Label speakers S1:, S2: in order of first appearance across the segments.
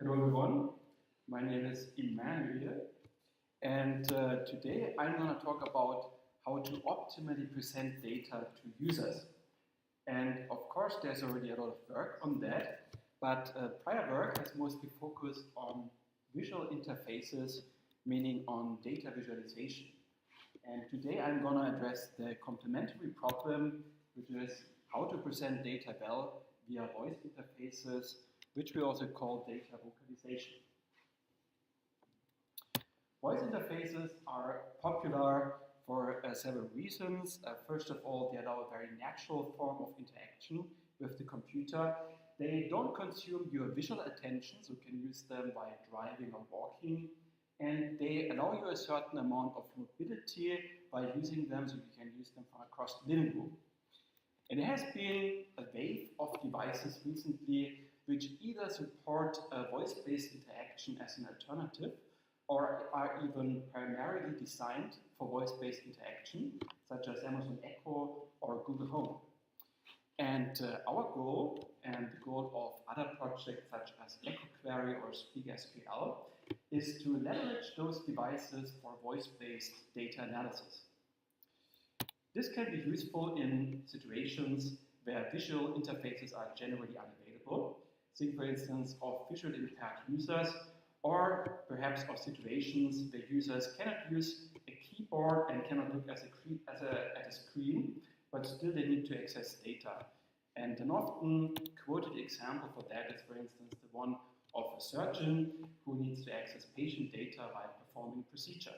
S1: Hello everyone, my name is Emmanuel, and today I'm going to talk about how to optimally present data to users. And of course there's already a lot of work on that, but prior work has mostly focused on visual interfaces, meaning on data visualization. And today I'm going to address the complementary problem, which is how to present data well via voice interfaces, which we also call data vocalization. Voice interfaces are popular for several reasons. First of all, they allow a very natural form of interaction with the computer. They don't consume your visual attention, so you can use them while driving or walking. And they allow you a certain amount of mobility by using them, so you can use them from across the living room. And there has been a wave of devices recently which either support voice-based interaction as an alternative or are even primarily designed for voice-based interaction, such as Amazon Echo or Google Home. And our goal, and the goal of other projects such as Echo Query or SpeakSQL, is to leverage those devices for voice-based data analysis. This can be useful in situations where visual interfaces are generally unavailable. Think, for instance, of visually impaired users, or perhaps of situations where users cannot use a keyboard and cannot look at a screen, but still they need to access data. And an often quoted example for that is, for instance, the one of a surgeon who needs to access patient data while performing a procedure.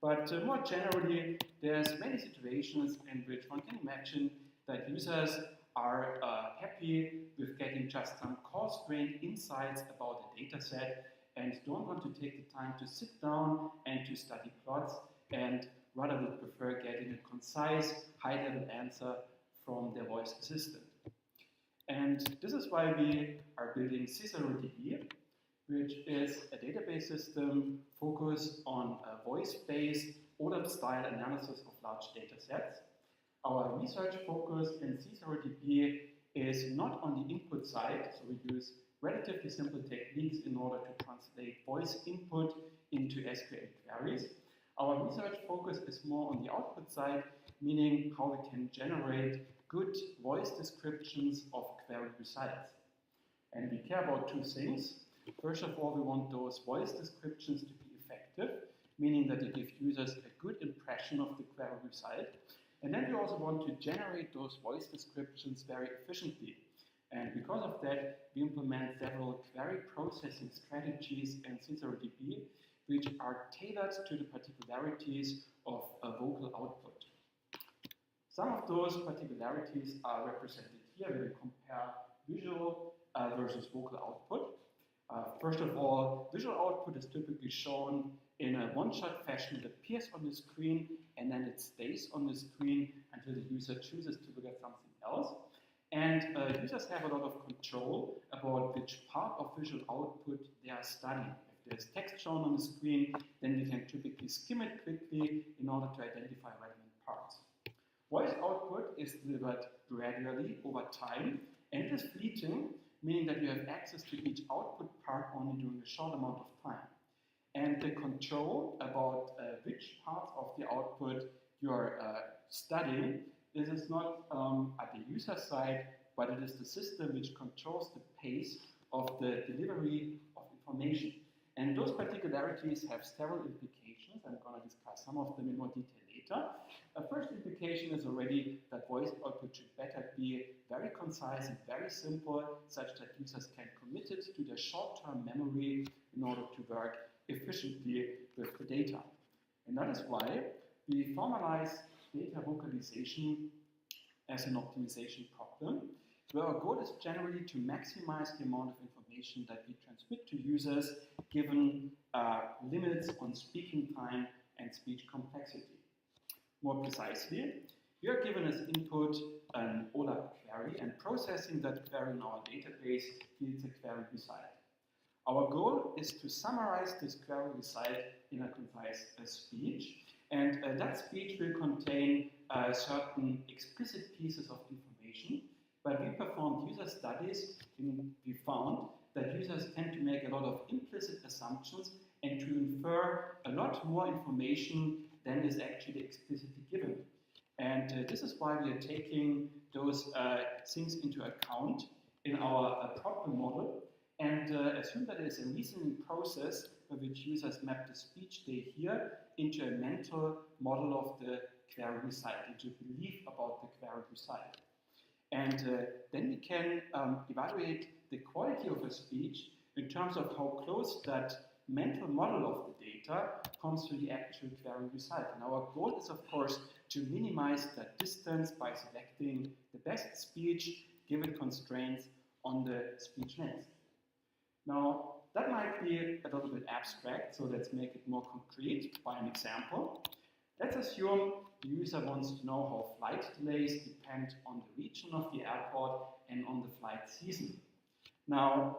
S1: But more generally, there's many situations in which one can imagine that users are happy with getting just some coarse-grained insights about the data set and don't want to take the time to sit down and to study plots, and rather would prefer getting a concise, high-level answer from their voice assistant. And this is why we are building CiceroDB, which is a database system focused on voice-based OLAP-style analysis of large data sets. Our research focus in CiceroDB is not on the input side, so we use relatively simple techniques in order to translate voice input into SQL queries. Our research focus is more on the output side, meaning how we can generate good voice descriptions of query results. And we care about two things. First of all, we want those voice descriptions to be effective, meaning that they give users a good impression of the query result. And then we also want to generate those voice descriptions very efficiently. And because of that, we implement several query processing strategies in CiceroDB, which are tailored to the particularities of a vocal output. Some of those particularities are represented here when we compare visual versus vocal output. First of all, visual output is typically shown in a one-shot fashion. It appears on the screen and then it stays on the screen until the user chooses to look at something else. And users have a lot of control about which part of visual output they are studying. If there's text shown on the screen, then we can typically skim it quickly in order to identify relevant parts. Voice output is delivered gradually over time, and it is fleeting, meaning that you have access to each output part only during a short amount of time. And the control about which parts of the output you are studying, this is not at the user side, but it is the system which controls the pace of the delivery of information. And those particularities have several implications. I'm going to discuss some of them in more detail later. A first implication is already that voice output should better be very concise and very simple, such that users can commit it to their short-term memory in order to work efficiently with the data. And that is why we formalize data vocalization as an optimization problem, where our goal is generally to maximize the amount of information that we transmit to users given limits on speaking time and speech complexity. More precisely, we are given as input an OLAP query, and processing that query in our database yields a query result. Our goal is to summarize this query result in a concise speech, and that speech will contain certain explicit pieces of information, but we performed user studies and we found that users tend to make a lot of implicit assumptions and to infer a lot more information than is actually explicitly given. And this is why we are taking those things into account in our problem model, and assume that there is a reasoning process by which users map the speech they hear into a mental model of the query result, into belief about the query result. And then we can evaluate the quality of a speech in terms of how close that mental model of the data comes to the actual query result. And our goal is, of course, to minimize that distance by selecting the best speech given constraints on the speech length. Now, that might be a little bit abstract, so let's make it more concrete by an example. Let's assume the user wants to know how flight delays depend on the region of the airport and on the flight season. Now,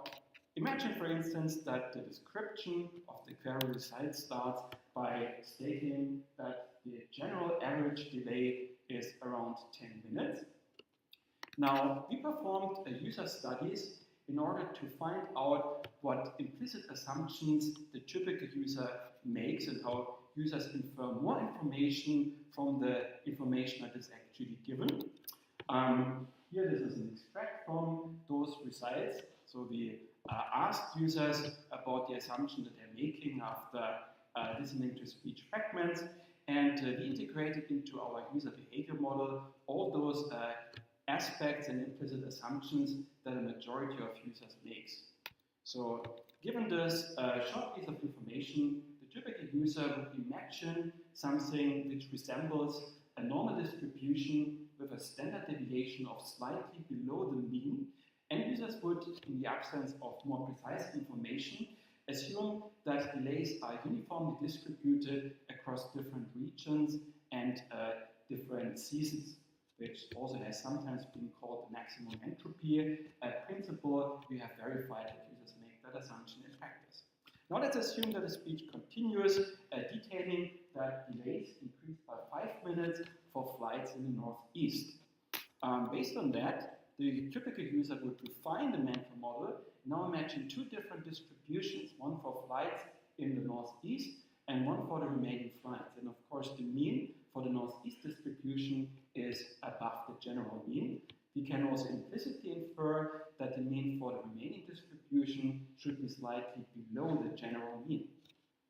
S1: imagine, for instance, that the description of the query result starts by stating that the general average delay is around 10 minutes. Now, we performed user studies in order to find out what implicit assumptions the typical user makes and how users infer more information from the information that is actually given. Here, this is an extract from those results. So we asked users about the assumption that they're making after listening to speech fragments, and we integrated into our user behavior model all those aspects and implicit assumptions that a majority of users makes. So given this short piece of information, the typical user would imagine something which resembles a normal distribution with a standard deviation of slightly below the mean, and users would, in the absence of more precise information, assume that delays are uniformly distributed across different regions and different seasons, which also has sometimes been called the maximum entropy principle. We have verified that users make that assumption in practice. Now let's assume that the speech continues, detailing that delays increase by 5 minutes for flights in the northeast. Based on that, the typical user would refine the mental model. Now imagine two different distributions, one for flights in the northeast and one for the remaining flights. And of course, the mean for the northeast distribution is above the general mean. We can also implicitly infer that the mean for the remaining distribution should be slightly below the general mean.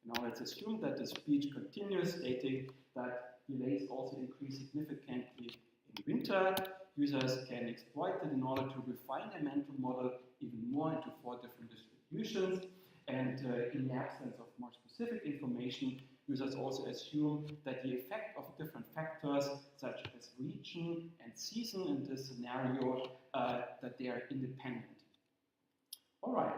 S1: Now let's assume that the speech continues, stating that delays also increase significantly in winter. Users can exploit it in order to refine their mental model even more into 4 different distributions. And in the absence of more specific information, users also assume that the effect of different factors, such as region and season in this scenario, that they are independent. All right,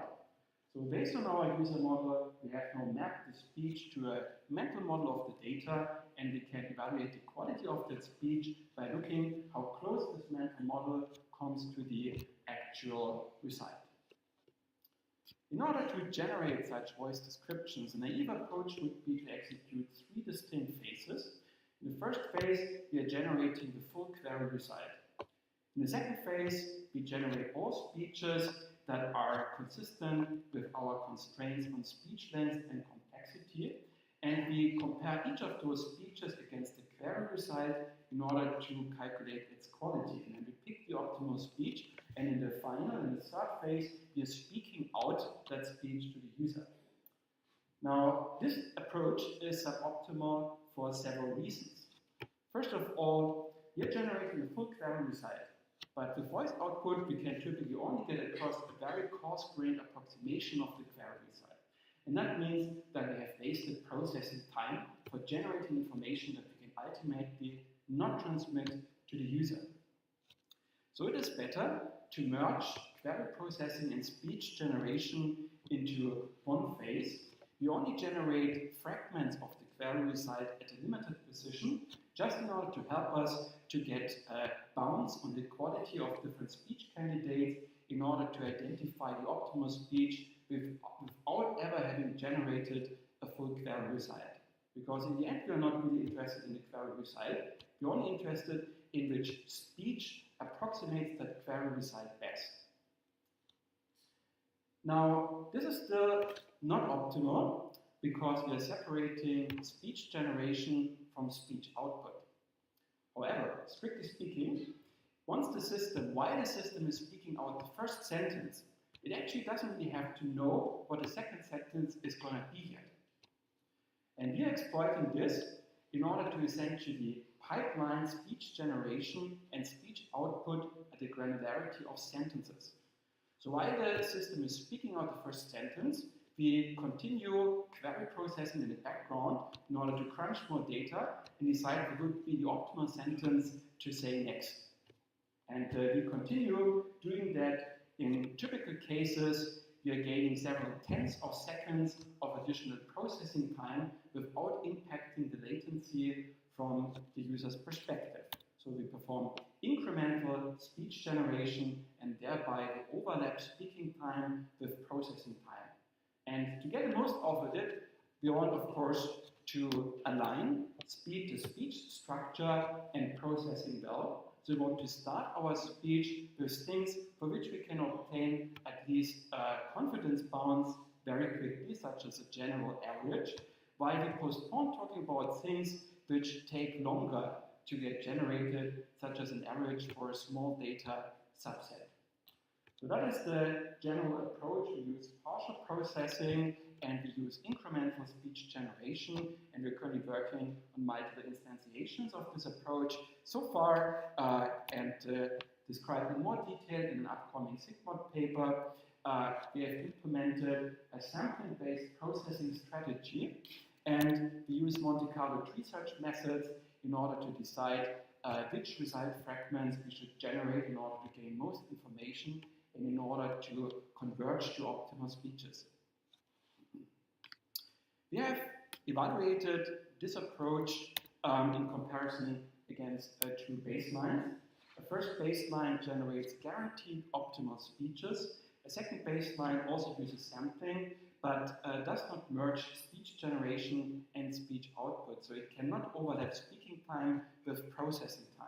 S1: so based on our user model, we have now mapped the speech to a mental model of the data, and we can evaluate the quality of that speech by looking how close this mental model comes to the actual result. In order to generate such voice descriptions, a naive approach would be to execute 3 distinct phases. In the first phase, we are generating the full query result. In the second phase, we generate all speeches that are consistent with our constraints on speech length and complexity, and we compare each of those speeches against the query result in order to calculate its quality. And then we pick the optimal speech, and in the final, in the third phase, we are speaking out that speech to the user. Now, this approach is suboptimal for several reasons. First of all, we are generating a full query result, but the voice output we can typically only get across a very coarse-grained approximation of the query result. And that means that we have wasted processing time for generating information that we can ultimately not transmit to the user. So it is better to merge query processing and speech generation into one phase. We only generate fragments of the query result at a limited precision, just in order to help us to get bounds on the quality of different speech candidates in order to identify the optimal speech without ever having generated a full query result. Because in the end, we are not really interested in the query result. We're only interested in which speech approximates that query result best. Now, this is still not optimal because we are separating speech generation from speech output. However, strictly speaking, while the system is speaking out the first sentence, it actually doesn't really have to know what the second sentence is going to be yet. And we are exploiting this in order to essentially pipeline speech generation and speech output at the granularity of sentences. So while the system is speaking out the first sentence, we continue query processing in the background in order to crunch more data and decide what would be the optimal sentence to say next. And we continue doing that. In typical cases, we are gaining several tenths of seconds of additional processing time without impacting the latency from the user's perspective. So we perform incremental speech generation and thereby we overlap speaking time with processing time. And to get the most out of it, we want, of course, to align speed to speech structure and processing well. So we want to start our speech with things for which we can obtain at least confidence bounds very quickly, such as a general average, while we postpone talking about things which take longer to get generated, such as an average for a small data subset. So that is the general approach. We use partial processing and we use incremental speech generation, and we're currently working on multiple instantiations of this approach so far and described in more detail in an upcoming SIGMOD paper. We have implemented a sampling-based processing strategy, and we use Monte Carlo tree search methods in order to decide which result fragments we should generate in order to gain most information and in order to converge to optimal speeches. We have evaluated this approach in comparison against two baselines. The first baseline generates guaranteed optimal speeches. A second baseline also uses sampling, but does not merge speech generation and speech output, so it cannot overlap speaking time with processing time.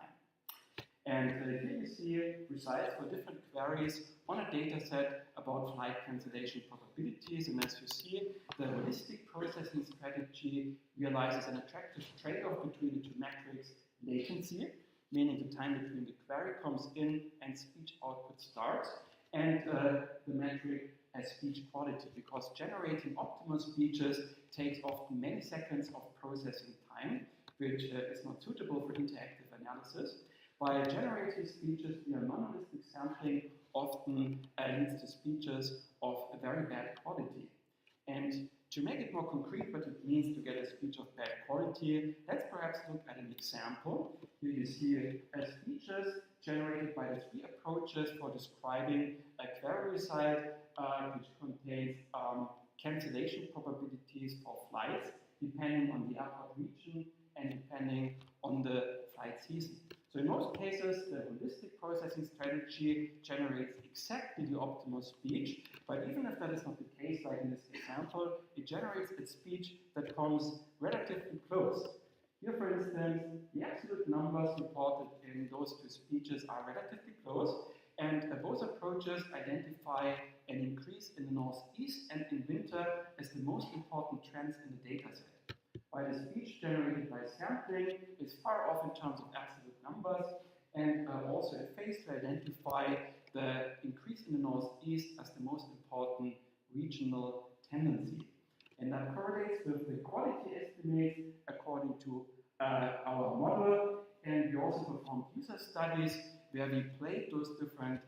S1: And here you see results for different queries on a data set about flight cancellation probabilities. And as you see, the holistic processing strategy realizes an attractive trade-off between the two metrics: latency, meaning the time between the query comes in and speech output starts, and the metric as speech quality, because generating optimal speeches takes often many seconds of processing time, which is not suitable for interactive analysis. By generating speeches via monolithic sampling often leads to speeches of a very bad quality. And to make it more concrete what it means to get a speech of bad quality, let's perhaps look at an example. Here you see speeches generated by the three approaches for describing a query result which contains cancellation probabilities for flights depending on the airport region and depending on the flight season. So in most cases, the holistic processing strategy generates exactly the optimal speech, but even if that is not the case, like in this example, it generates a speech that comes relatively close. Here, for instance, the absolute numbers reported in those two speeches are relatively close, and both approaches identify an increase in the northeast and in winter as the most important trends in the dataset. While the speech generated by sampling is far off in terms of absolute numbers, and also it fails to identify the increase in the northeast as the most important regional tendency. And that correlates with the quality estimates according to our model, and we also performed user studies where we played those different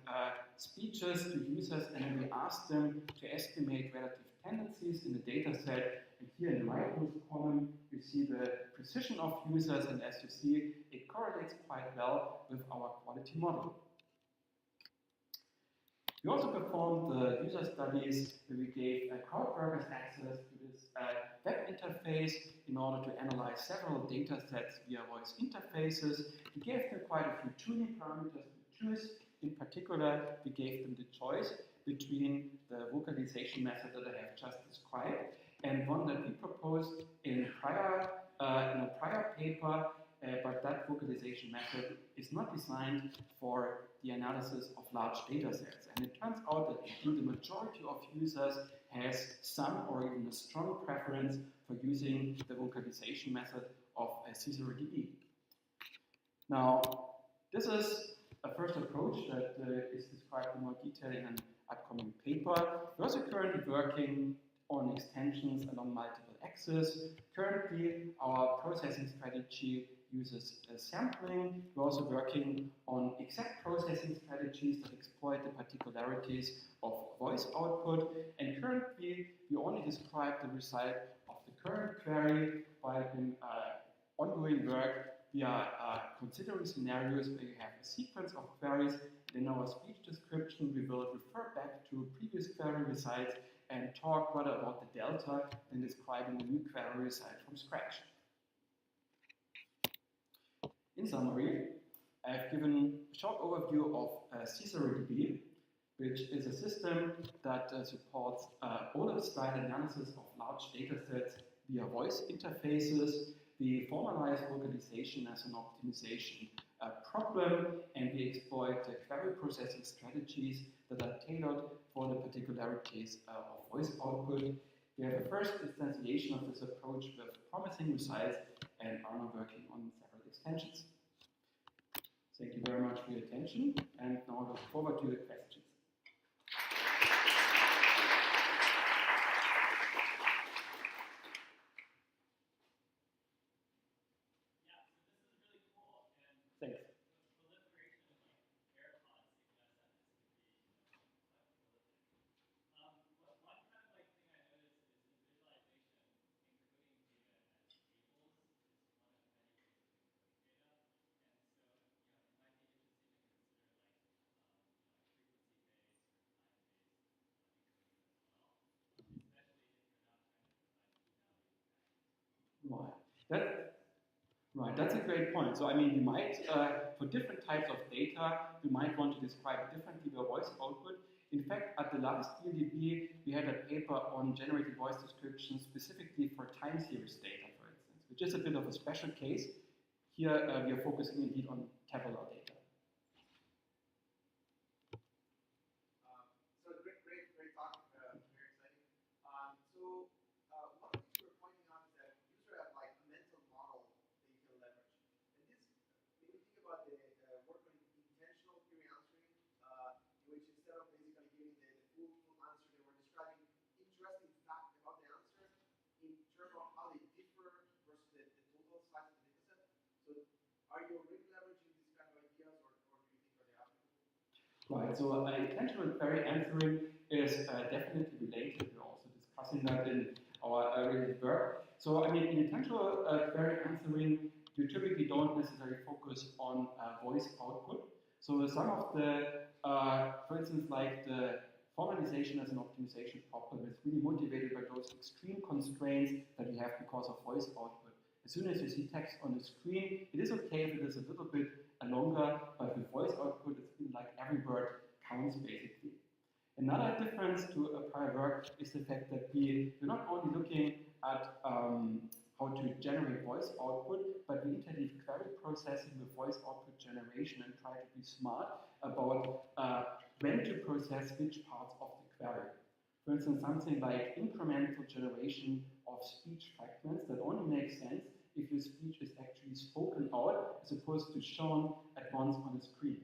S1: speeches to users and then we asked them to estimate relative tendencies in the data set. And here in the rightmost column, you see the precision of users, and as you see, it correlates quite well with our quality model. We also performed the user studies where we gave crowd workers access to this web interface in order to analyze several data sets via voice interfaces. We gave them quite a few tuning parameters to choose. In particular, we gave them the choice between the vocalization method that I have just described and one that we proposed in a prior paper, but that vocalization vocalization method is not designed for the analysis of large data sets. And it turns out that indeed the majority of users has some or even a strong preference for using the vocalization method of CiceroDB. Now, this is a first approach that is described in more detail in an upcoming paper. We're also currently working on extensions along multiple axes. Currently, our processing strategy uses sampling. We're also working on exact processing strategies that exploit the particularities of voice output. And currently, we only describe the result of the current query, while in ongoing work, we are considering scenarios where you have a sequence of queries. In our speech description, we will refer back to previous query results and talk rather about the delta than describing a new query result from scratch. In summary, I've given a short overview of CiceroDB, which is a system that supports OLAP-style analysis of large data sets via voice interfaces. We formalize vocalization as an optimization problem, and we exploit query processing strategies that are tailored for the particularities of voice output. We have a first instantiation of this approach with promising results and are now working on several extensions. Thank you very much for your attention, and now I look forward to your questions. Thanks. Right, that's a great point. So, I mean, we might, for different types of data, we might want to describe differently the voice output. In fact, at the last DLDB, we had a paper on generated voice descriptions specifically for time series data, for instance, which is a bit of a special case. Here, we are focusing indeed on tabular data. Right, so intentional query answering is definitely related. We're also discussing that in our related work. So, I mean, in intentional query answering, you typically don't necessarily focus on voice output. So, some of the, for instance, like the formalization as an optimization problem is really motivated by those extreme constraints that we have because of voice output. As soon as you see text on the screen, it is okay if it is a little bit longer, but with voice output, it's been like every word counts basically. Another difference to a prior work is the fact that we're not only looking at how to generate voice output, but we interleave query processing with voice output generation and try to be smart about when to process which parts of the query. For instance, something like incremental generation of speech fragments that only makes sense if your speech is actually spoken out as opposed to shown at once on a screen.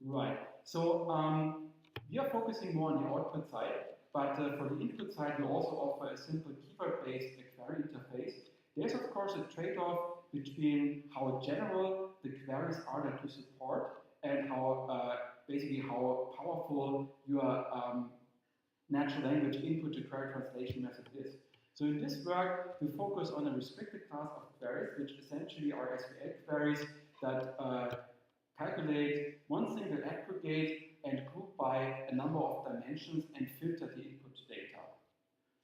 S1: Right. So we are focusing more on the output side, but for the input side, we also offer a simple keyword-based query interface. There's of course a trade-off between how general the queries are that you support and how basically how powerful your natural language input to query translation method is. So in this work, we focus on a restricted class of queries, which essentially are SQL queries that calculate one single aggregate and group by a number of dimensions and filter the input data.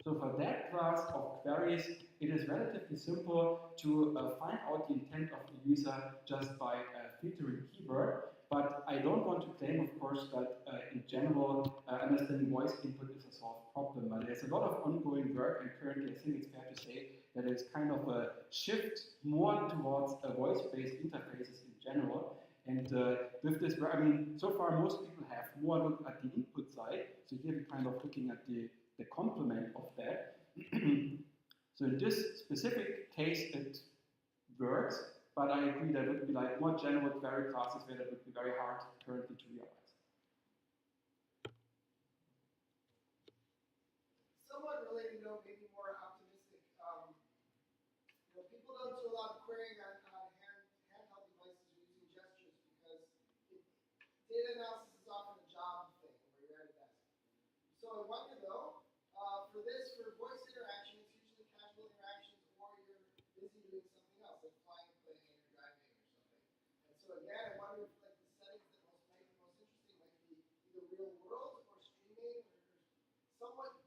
S1: So for that class of queries, it is relatively simple to find out the intent of the user just by filtering keyword. But I don't want to claim, of course, that in general, understanding voice input is a solved problem. But there's a lot of ongoing work, and currently I think it's fair to say that there's kind of a shift more towards voice-based interfaces in general. And with this, I mean, so far most people have more look at the input side. So here we're kind of looking at the complement of that. So in this specific case, it works, but I agree that would be like more general query classes where that would be very hard currently to realize.
S2: Somewhat related note, maybe more optimistic. People don't do a lot of querying on handheld devices or using gestures because data analysis is often a job thing where you're at a desk. So I wonder though, for voice interaction, it's usually casual interactions or you're busy doing something else, like flying a plane or driving or something. And so again, I wonder if like the settings that might be most interesting might be either real world or streaming or somewhat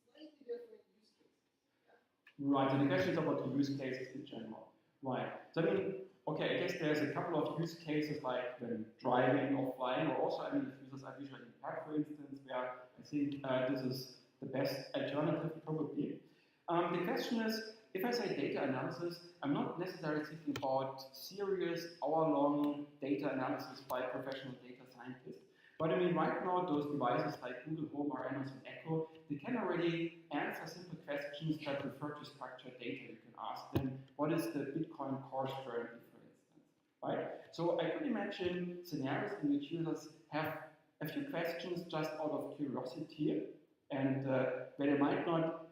S2: slightly different use cases. Yeah?
S1: Right, so the question is about the use cases in general. Right. So I mean, okay, I guess there's a couple of use cases like when driving or flying, or also, I mean, if users are visually impaired, for instance, where I think this is the best alternative probably. The question is, if I say data analysis, I'm not necessarily thinking about serious hour-long data analysis by professional data scientists. But I mean, right now, those devices like Google Home or Amazon Echo, they can already answer simple questions that refer to structured data. You can ask them, what is the Bitcoin course currently, for instance, right? So I could imagine scenarios in which users have a few questions just out of curiosity, and where they might not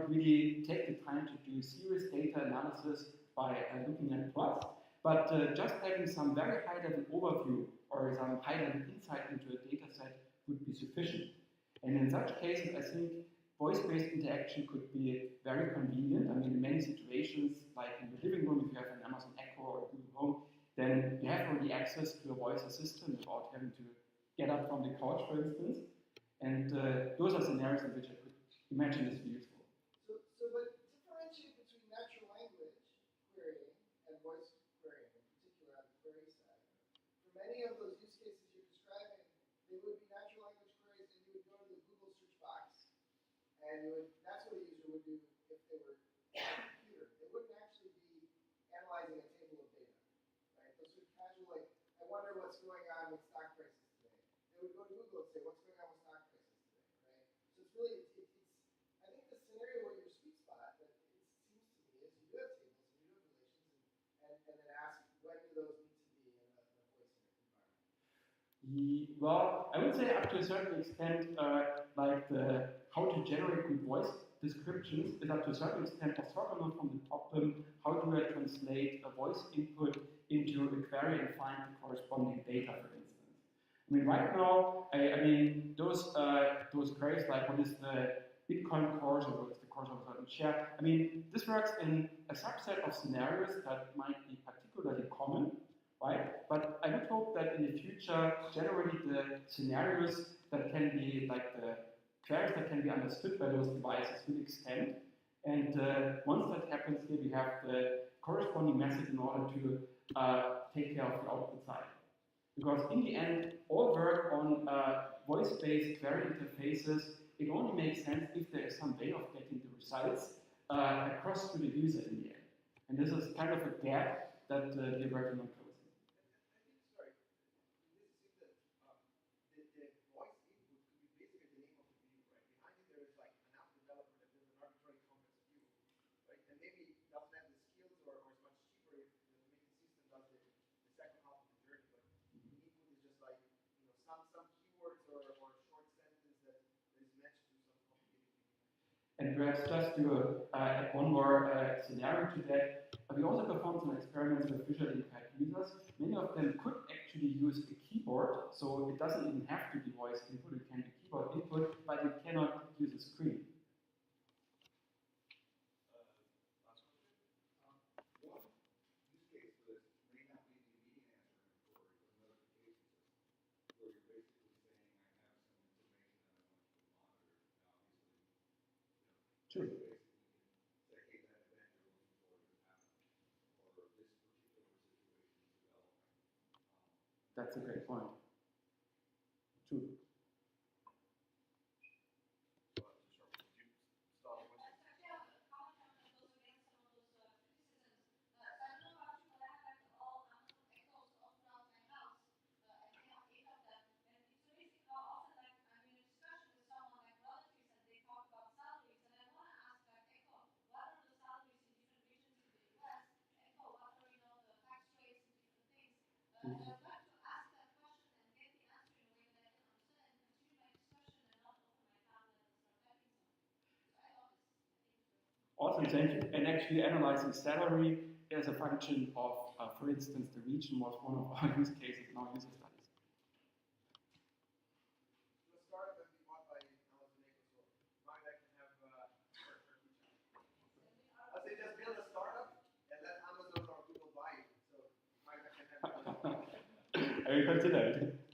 S1: really take the time to do serious data analysis by looking at plots, but just having some very high-level overview or some high-level insight into a data set would be sufficient. And in such cases, I think voice-based interaction could be very convenient. I mean, in many situations, like in your living room, if you have an Amazon Echo or Google Home, then you have already access to a voice assistant without having to get up from the couch, for instance. And those are scenarios in which I could imagine this be useful.
S2: But differentiate between natural language querying and voice querying, in particular on the query side. For many of those use cases you're describing, they would be natural language queries, and you would go to the Google search box, and that's what a user would do if they were on a computer. They wouldn't actually be analyzing a table of data, right? Those are casual, like, I wonder what's going on with stock prices today. They would go to Google and say, what's going on with stock prices today, right? So it's really, I think the scenario where your sweet spot, that it seems to me, is you do have tables and you do have relations, and then ask when do those need to be in a voice environment.
S1: Well, I would say up to a certain extent, like how to generate good voice descriptions is up to a certain extent orthogonal from the problem, how do I translate a voice input into a query and find the corresponding data, for instance. I mean, right now, I mean, those queries like what is the Bitcoin course or what is the course of a certain share, I mean, this works in a subset of scenarios that might be particularly common, right? But I would hope that in the future, generally the scenarios that can be like the queries that can be understood by those devices will extend. And once that happens, here we have the corresponding method in order to take care of the output side. Because in the end, all work on voice-based query interfaces, it only makes sense if there is some way of getting the results across to the user in the end. And this is kind of a gap that we're working on closing. perhaps just to add one more scenario to that, we also performed some experiments with visually impaired users. Many of them could actually use a keyboard, so it doesn't even have to be voice input, it can be keyboard input, but it cannot use a screen. True. That's a great point. True. Awesome, thank you. And actually analyzing salary as a function of, for instance, the region was one of our use cases in our user studies.
S2: The startup that we bought by Amazon Echo, so my that can have I say just build a startup and let Amazon or Google buy it. So my that can have
S1: I will consider it.